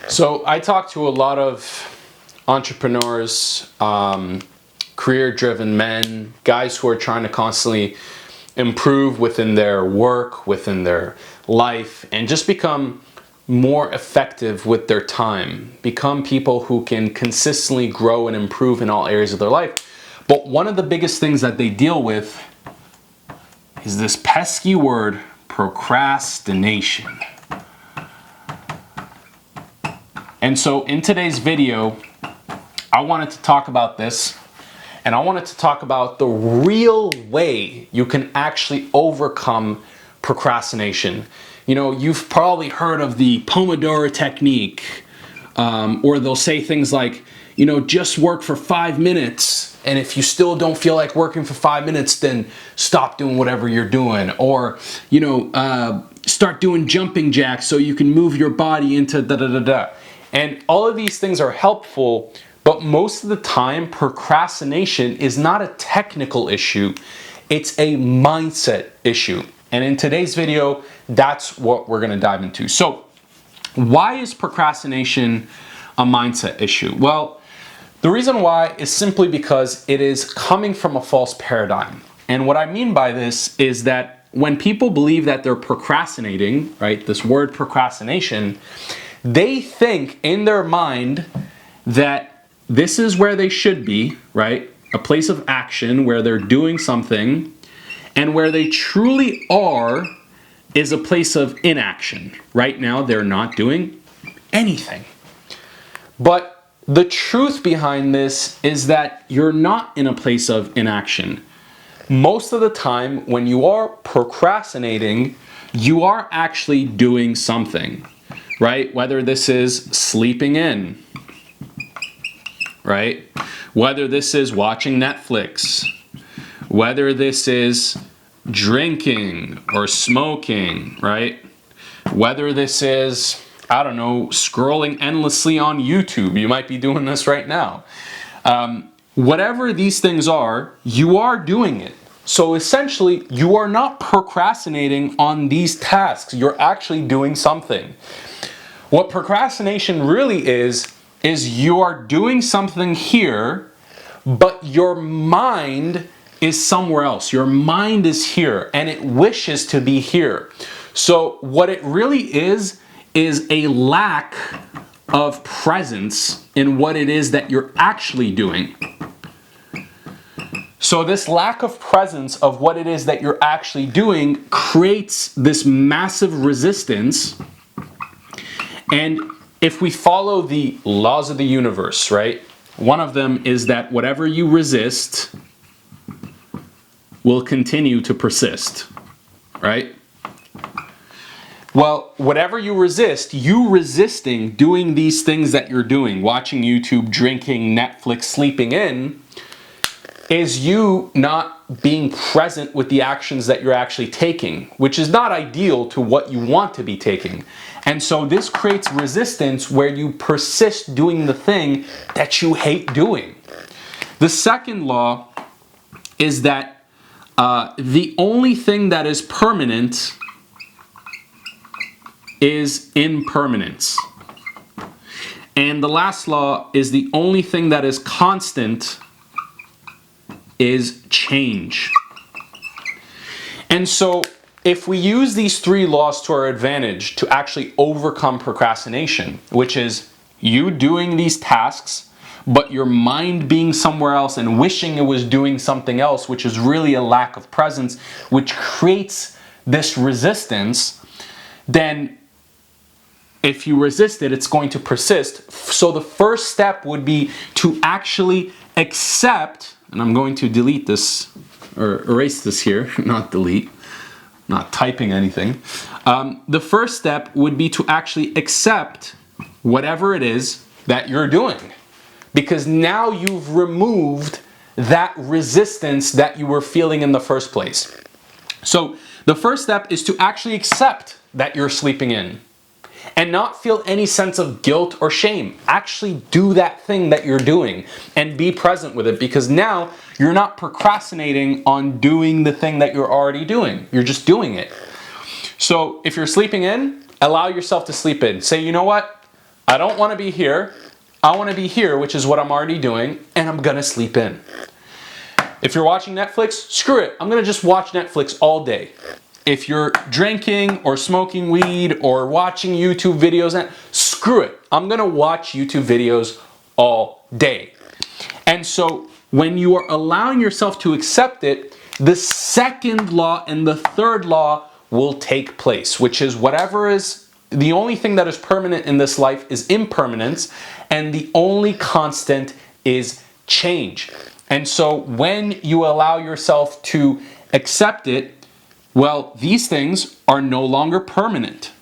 So I talk to a lot of entrepreneurs, career-driven men, guys who are trying to constantly improve within their work, within their life, and just become more effective with their time. Become people who can consistently grow and improve in all areas of their life. But one of the biggest things that they deal with is this pesky word, procrastination. And so in today's video, I wanted to talk about this, and I wanted to talk about the real way you can actually overcome procrastination. You know, you've probably heard of the Pomodoro technique, or they'll say things like, you know, just work for 5 minutes, and if you still don't feel like working for 5 minutes, then stop doing whatever you're doing. Or, you know, start doing jumping jacks so you can move your body into da-da-da-da. And all of these things are helpful, but most of the time, procrastination is not a technical issue, it's a mindset issue. And in today's video, that's what we're gonna dive into. So, why is procrastination a mindset issue? Well, the reason why is simply because it is coming from a false paradigm. And what I mean by this is that when people believe that they're procrastinating, right, this word procrastination, they think in their mind that this is where they should be, right? A place of action where they're doing something, and where they truly are is a place of inaction. Right now, they're not doing anything. But the truth behind this is that you're not in a place of inaction. Most of the time, when you are procrastinating, you are actually doing something, right? Whether this is sleeping in, right? Whether this is watching Netflix, whether this is drinking or smoking, right? Whether this is, I don't know, scrolling endlessly on YouTube. You might be doing this right now. Whatever these things are, you are doing it. So essentially, you are not procrastinating on these tasks. You're actually doing something. What procrastination really is you are doing something here, but your mind is somewhere else. Your mind is here, and it wishes to be here. So what it really is a lack of presence in what it is that you're actually doing. So this lack of presence of what it is that you're actually doing creates this massive resistance. And if we follow the laws of the universe, right? One of them is that whatever you resist will continue to persist, right? Well, whatever you resist, you resisting doing these things that you're doing, watching YouTube, drinking, Netflix, sleeping in, is you not being present with the actions that you're actually taking, which is not ideal to what you want to be taking. And so this creates resistance where you persist doing the thing that you hate doing. The second law is that the only thing that is permanent is impermanence. And the last law is the only thing that is constant is change. And so if we use these three laws to our advantage to actually overcome procrastination, which is you doing these tasks, but your mind being somewhere else and wishing it was doing something else, which is really a lack of presence, which creates this resistance, then if you resist it, it's going to persist. So the first step would be to actually accept, and I'm going to delete this, or erase this here, not delete, not typing anything. The first step would be to actually accept whatever it is that you're doing. Because now you've removed that resistance that you were feeling in the first place. So the first step is to actually accept that you're sleeping in and not feel any sense of guilt or shame. Actually do that thing that you're doing and be present with it, because now you're not procrastinating on doing the thing that you're already doing. You're just doing it. So if you're sleeping in, allow yourself to sleep in. Say, you know what? I don't want to be here. I want to be here, which is what I'm already doing, and I'm gonna sleep in. If you're watching Netflix, screw it. I'm gonna just watch Netflix all day. If you're drinking or smoking weed or watching YouTube videos, screw it. I'm gonna watch YouTube videos all day. And so when you are allowing yourself to accept it, the second law and the third law will take place, which is whatever is, the only thing that is permanent in this life is impermanence, and the only constant is change. And so when you allow yourself to accept it, well, these things are no longer permanent.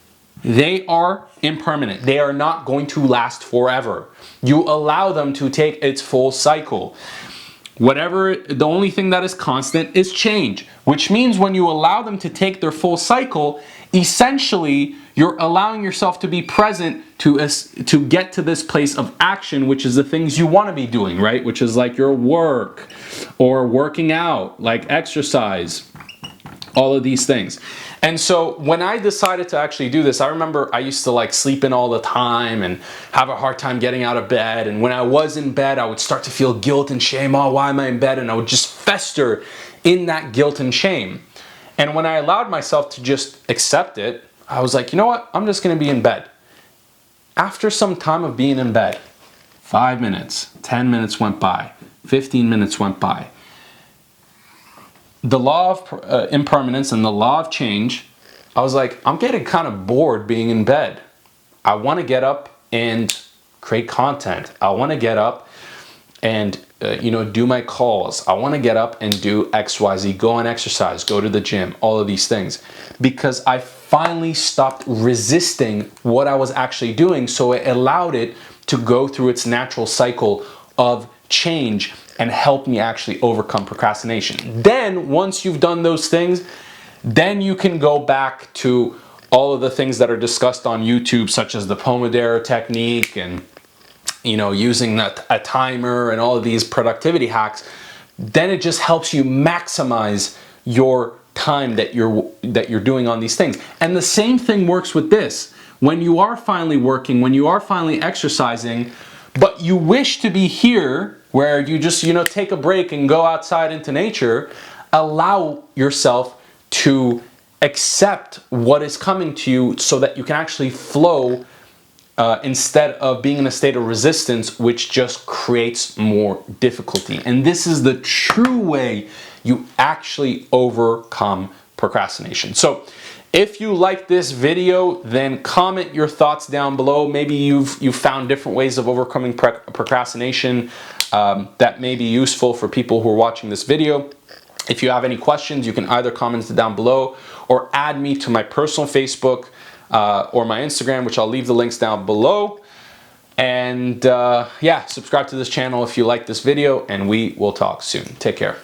They are impermanent. They are not going to last forever. You allow them to take its full cycle. The only thing that is constant is change, which means when you allow them to take their full cycle, essentially you're allowing yourself to be present to get to this place of action, which is the things you want to be doing, right? Which is like your work or working out, like exercise, all of these things. And so when I decided to actually do this, I remember I used to like sleep in all the time and have a hard time getting out of bed. And when I was in bed, I would start to feel guilt and shame. Oh, why am I in bed? And I would just fester in that guilt and shame. And when I allowed myself to just accept it, I was like, you know what? I'm just going to be in bed. After some time of being in bed, 5 minutes, 10 minutes went by, 15 minutes went by. The law of impermanence and the law of change, I was like, I'm getting kind of bored being in bed. I want to get up and create content. I want to get up and do my calls. I want to get up and do XYZ, go on exercise, go to the gym, all of these things. Because I finally stopped resisting what I was actually doing, so it allowed it to go through its natural cycle of change and help me actually overcome procrastination. Then, once you've done those things, then you can go back to all of the things that are discussed on YouTube, such as the Pomodoro technique and using a timer and all of these productivity hacks. Then it just helps you maximize your time that you're doing on these things. And the same thing works with this. When you are finally working, when you are finally exercising, but you wish to be here where you just, take a break and go outside into nature, allow yourself to accept what is coming to you so that you can actually flow instead of being in a state of resistance, which just creates more difficulty. And this is the true way you actually overcome procrastination. So if you like this video, then comment your thoughts down below. Maybe you've found different ways of overcoming procrastination that may be useful for people who are watching this video. If you have any questions, you can either comment it down below or add me to my personal Facebook or my Instagram, which I'll leave the links down below. And subscribe to this channel if you like this video, and we will talk soon. Take care.